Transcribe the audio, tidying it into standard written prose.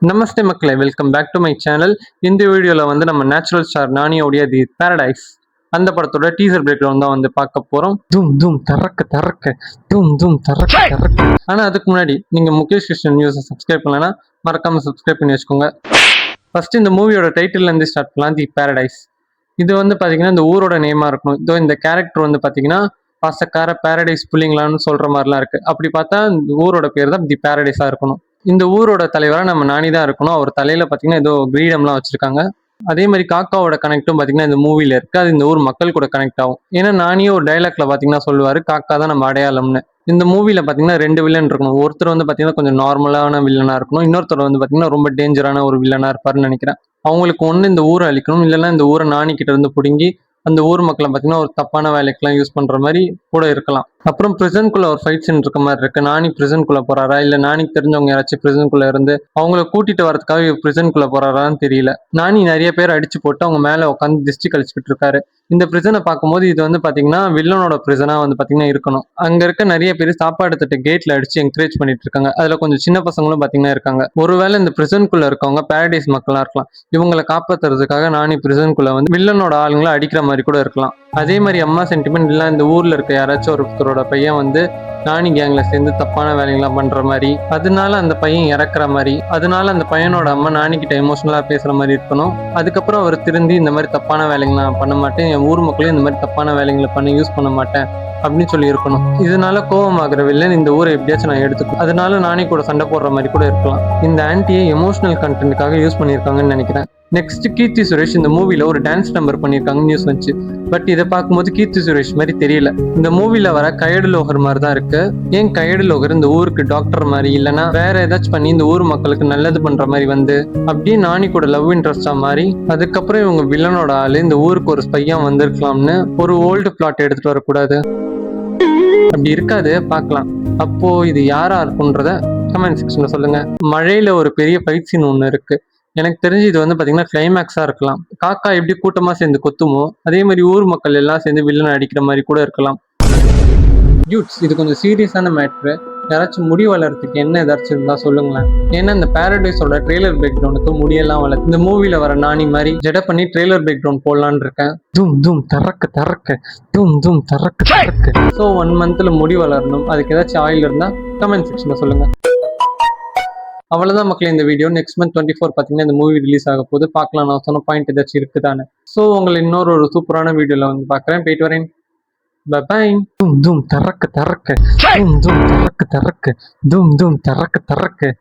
நமஸ்தே மக்களே, welcome back to my channel. இந்த வீடியோவில் வந்து நம்ம நேச்சுரல் ஸ்டார் நானியோடைய தி பாரடைஸ் அந்த படத்தோட டீசர் பிரேக்டவுன் தான் வந்து பார்க்க போகிறோம். தூம் தூம் தரக்க தரக்க தூம் தூம் தரக்க தரக்க. ஆனால் அதுக்கு முன்னாடி நீங்கள் முகேஷ் கிருஷ்ணன் நியூஸை சப்ஸ்கிரைப் பண்ணலன்னா மறக்காமல் சப்ஸ்கிரைப் பண்ணி வச்சுக்கோங்க. ஃபர்ஸ்ட் இந்த மூவியோட டைட்டில்லேருந்து ஸ்டார்ட் பண்ணலாம். தி பாரடைஸ் இது வந்து பார்த்தீங்கன்னா இந்த ஊரோட நேமாக இருக்கணும். இதோ இந்த கேரக்டர் வந்து பார்த்தீங்கன்னா பாசக்கார பாரடைஸ் புள்ளிங்களான்னு சொல்கிற மாதிரிலாம் இருக்குது. அப்படி பார்த்தா இந்த ஊரோட பேர் தான் தி பாரடைஸாக இருக்கணும். இந்த ஊரோட தலைவரா நம்ம நானி தான் இருக்கணும். அவர் தலையில பாத்தீங்கன்னா ஏதோ கிரீடம்லாம் வச்சிருக்காங்க. அதே மாதிரி காக்காவோட கனெக்டும் பாத்தீங்கன்னா இந்த மூவில இருக்கு. அது இந்த ஊர் மக்கள் கூட கனெக்ட் ஆகும். ஏன்னா நானியே ஒரு டைலாக்ல பாத்தீங்கன்னா சொல்லுவாரு, காக்கா தான் நம்ம அடையாளம்னு. இந்த மூவில பாத்தீங்கன்னா 2 வில்லன் இருக்கணும். ஒருத்தர் வந்து பாத்தீங்கன்னா கொஞ்சம் நார்மலான வில்லனா இருக்கணும். இன்னொருத்தர் வந்து பாத்தீங்கன்னா ரொம்ப டேஞ்சரான ஒரு வில்லனா இருப்பாருன்னு நினைக்கிறேன். அவங்களுக்கு ஒண்ணு இந்த ஊரை அழிக்கணும், இல்லைன்னா இந்த ஊரை நானி கிட்ட இருந்து புடுங்கி அந்த ஊர் மக்களை பார்த்தீங்கன்னா ஒரு தப்பான வேலைக்கெல்லாம் யூஸ் பண்ற மாதிரி கூட இருக்கலாம். அப்புறம் பிரிசனுக்குள்ள ஒரு ஃபைட் சீன் இருக்க மாதிரி இருக்கு. நானி பிரிசனுக்குள்ள போறாரா, இல்ல நானிக்கு தெரிஞ்சவங்க யாராச்சும் பிரிசனுக்குள்ள இருந்து அவங்கள கூட்டிட்டு வரதுக்காக பிரிசனுக்குள்ள போறாரான்னு தெரியல. நானி நிறைய பேர் அடிச்சு போட்டு அவங்க மேல உட்காந்து திஷ்டி கழிச்சுக்கிட்டு இருக்காரு. இந்த பிரிசனை பார்க்கும்போது இது வந்து பாத்தீங்கன்னா வில்லனோட பிரிசனா வந்து பாத்தீங்கன்னா இருக்கணும். அங்க இருக்க நிறைய பேர் சாப்பாடு தட்டு கேட்ல அடிச்சு என்கரேஜ் பண்ணிட்டு இருக்காங்க. அதுல கொஞ்சம் சின்ன பசங்களும் பாத்தீங்கன்னா இருக்காங்க. ஒருவேளை இந்த பிரிசனுக்குள்ள இருக்கவங்க பாரடைஸ் மக்களா இருக்கலாம். இவங்களை காப்பாத்துறதுக்காக நானி பிரிசனுக்குள்ள வந்து வில்லனோட ஆளுங்களை அடிக்கிற மாதிரி கூட இருக்கலாம். அதே மாதிரி அம்மா சென்டிமெண்ட் எல்லாம் இந்த ஊர்ல இருக்க யாராச்சும் ஒருத்தரோட பையன் வந்து நானி கேங்ல சேர்ந்து தப்பான வேலைகள்லாம் பண்ற மாதிரி, அதனால அந்த பையன் இறக்குற மாதிரி, அதனால அந்த பையனோட அம்மா நானி கிட்ட எமோஷனலா பேசுற மாதிரி இருக்கணும். அதுக்கப்புறம் அவர் திருந்தி இந்த மாதிரி தப்பான வேலைகள் நான் பண்ண மாட்டேன், என் ஊர் மக்களையும் இந்த மாதிரி தப்பான வேலைகளை பண்ண யூஸ் பண்ண மாட்டேன் அப்படின்னு சொல்லி இருக்கணும். இதனால கோபமாகிற வில்லன் இந்த ஊரை எப்படியாச்சும் நான் எடுத்துக்கும், அதனால நானி கூட சண்டை போடுற மாதிரி கூட இருக்கலாம். இந்த ஆன்டியை எமோஷனல் கண்டென்ட்டுக்காக யூஸ் பண்ணியிருக்காங்கன்னு நினைக்கிறேன். நெக்ஸ்ட் கீர்த்தி சுரேஷ் இந்த மூவில ஒரு டான்ஸ் நம்பர் பண்ணியிருக்காங்க நியூஸ் வந்துச்சு. பட் இதை பார்க்கும்போது கீர்த்தி சுரேஷ் மாதிரி தெரியல. இந்த மூவில வர கையடு லோகர் மாதிரி தான் இருக்கு. ஏன் கையடு லோகர் இந்த ஊருக்கு டாக்டர் மாதிரி இல்லைன்னா வேற ஏதாச்சும் பண்ணி இந்த ஊர் மக்களுக்கு நல்லது பண்ற மாதிரி வந்து அப்படியே நானி கூட லவ் இன்ட்ரெஸ்டா மாதிரி அதுக்கப்புறம் இவங்க வில்லனோட ஆளு இந்த ஊருக்கு ஒரு ஸ்பையா வந்திருக்கலாம்னு ஒரு ஓல்டு பிளாட் எடுத்துட்டு வரக்கூடாது. அப்படி இருக்காது, பார்க்கலாம். அப்போ இது யாரா இருக்குன்றத கமெண்ட் செக்ஷன்ல சொல்லுங்க. மழையில ஒரு பெரிய ஃபைட் சீன் ஒன்று இருக்கு. எனக்கு தெரிஞ்சு இது வந்து பாத்தீங்கன்னா கிளைமேக்ஸா இருக்கலாம். காக்கா எப்படி கூட்டமா சேர்ந்து கொத்துமோ அதே மாதிரி ஊர் மக்கள் எல்லாம் சேர்ந்து வில்லன் அடிக்கிற மாதிரி கூட இருக்கலாம். டியூட்ஸ், இது கொஞ்சம் சீரியஸான மேட்ரு. யாராச்சும் முடி வளர்றதுக்கு என்ன ஏதாச்சும் இருந்தா சொல்லுங்களேன். ஏன்னா இந்த பாரடைஸோட ட்ரெய்லர் பேக்ரவுண்டுக்கு முடியெல்லாம் வளர்த்து இந்த மூவில வர நானி மாதிரி ஜட பண்ணி ட்ரெய்லர் பேக்ரவுண்ட் போடலான்னு இருக்கேன். தூம் தூம் தரக்க தரக்க தூம் தூம் தரக்க தரக்க. ஸோ 1 மந்த்ல முடி வளரணும். அதுக்கு ஏதாச்சும் ஆயில் இருந்தா கமெண்ட் செக்ஷன்ல சொல்லுங்க. அவ்வளவுதான் மக்களே இந்த வீடியோ. நெக்ஸ்ட் மந்த் 24 பார்த்தீங்கன்னா இந்த மூவி ரிலீஸ் ஆக போது பார்க்கலாம். நான் சொன்ன பாயிண்ட் ஏதாச்சும் இருக்குதானே. ஸோ உங்களை இன்னொரு ஒரு சூப்பரான வீடியோல வந்து பார்க்குறேன். போயிட்டு வரேன். பாய். தூம் தூம் தரக்க தரக்க தூம் தூம் தரக்க தரக்க தூம் தூம் தரக்க தரக்க.